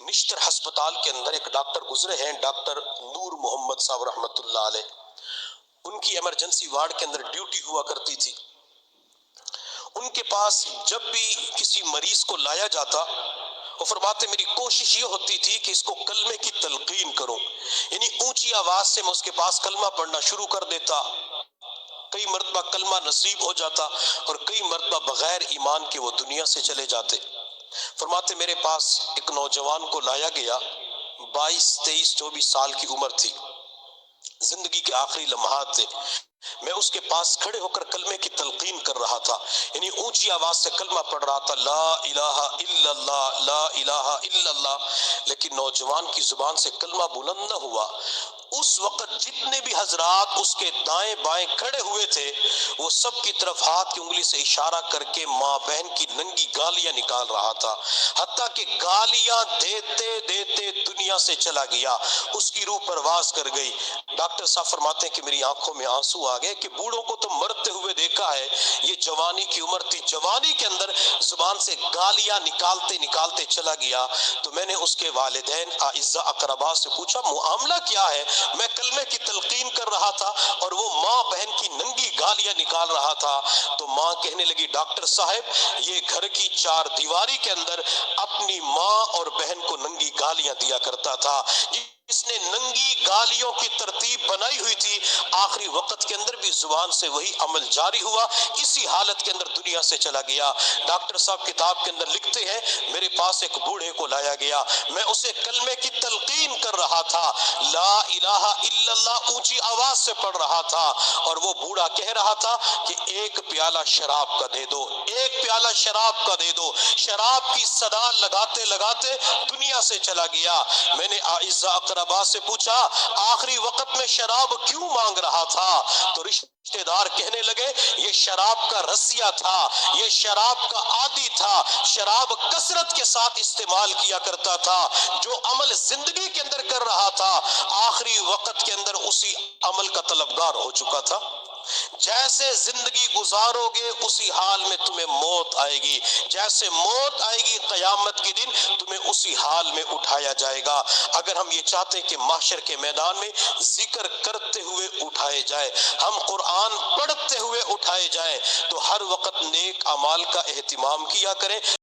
نشتر ہسپتال کے اندر ایک ڈاکٹر گزرے ہیں، ڈاکٹر نور محمد صاحب رحمۃ اللہ علیہ. ان کی ایمرجنسی وارڈ کے اندر ڈیوٹی ہوا کرتی تھی. ان کے پاس جب بھی کسی مریض کو لایا جاتا، وہ فرماتے میری کوشش یہ ہوتی تھی کہ اس کو کلمے کی تلقین کروں، یعنی اونچی آواز سے میں اس کے پاس کلمہ پڑھنا شروع کر دیتا. کئی مرتبہ کلمہ نصیب ہو جاتا اور کئی مرتبہ بغیر ایمان کے وہ دنیا سے چلے جاتے. فرماتے میرے پاس ایک نوجوان کو لایا گیا، 22 23 24 سال کی عمر تھی، زندگی کے آخری لمحات تھے. میں اس کے پاس کھڑے ہو کر کلمے کی تلقین کر رہا تھا، یعنی اونچی آواز سے کلمہ پڑھ رہا تھا، لا الہ الا اللہ لا الہ الا اللہ. لیکن نوجوان کی زبان سے کلمہ بلند نہ ہوا. اس وقت جتنے بھی حضرات اس کے دائیں بائیں کھڑے ہوئے تھے، وہ سب کی طرف ہاتھ کی انگلی سے اشارہ کر کے ماں بہن کی ننگی گالیاں نکال رہا تھا، حتیٰ کہ گالیاں دیتے دیتے دنیا سے چلا گیا. اس کی روح پرواز کر گئی. ڈاکٹر صاحب فرماتے ہیں کہ میری آنکھوں میں آنسو آ گئے کہ بوڑھوں کو تو مرتے ہوئے دیکھا ہے، یہ جوانی کی عمر تھی، جوانی کے اندر زبان سے گالیاں نکالتے نکالتے چلا گیا. تو میں نے اس کے والدین اعزاء اقرباء سے پوچھا معاملہ کیا ہے؟ میں کلمے کی تلقین کر رہا تھا اور وہ ماں بہن کی ننگی گالیاں نکال رہا تھا. تو ماں کہنے لگی ڈاکٹر صاحب یہ گھر کی چار دیواری کے اندر اپنی ماں اور بہن کو ننگی گالیاں دیا کرتا تھا. اس نے ننگی گالیوں کی ترتیب بنائی ہوئی تھی، آخری وقت کے اندر بھی زبان سے وہی عمل جاری ہوا، اسی حالت کے اندر دنیا سے چلا گیا. ڈاکٹر صاحب کتاب کے اندر لکھتے ہیں میرے پاس ایک بوڑھے کو لایا گیا، میں اسے کلمے کی تلقین کر رہا تھا، لا الہ الا اللہ اونچی آواز سے پڑھ رہا تھا، اور وہ بوڑھا کہہ رہا تھا کہ ایک پیالہ شراب کا دے دو، ایک پیالہ شراب کا دے دو. شراب کی صدا لگاتے لگاتے دنیا سے چلا گیا. میں نے اعزاء اقرباء سے پوچھا آخری وقت میں شراب کیوں مانگ رہا تھا؟ تو رشتہ دار کہنے لگے یہ شراب کا رسیہ تھا، یہ شراب کا عادی تھا، شراب کثرت کے ساتھ استعمال کیا کرتا تھا. جو عمل زندگی کے اندر کر رہا تھا آخری وقت کے اندر اسی عمل کا طلبگار ہو چکا تھا. جیسے زندگی گزارو گے اسی حال میں تمہیں موت آئے گی، جیسے موت آئے گی قیامت کے دن تمہیں اسی حال میں اٹھایا جائے گا. اگر ہم یہ چاہتے ہیں کہ محشر کے میدان میں ذکر کرتے ہوئے اٹھائے جائے، ہم قرآن پڑھتے ہوئے اٹھائے جائیں، تو ہر وقت نیک اعمال کا اہتمام کیا کریں.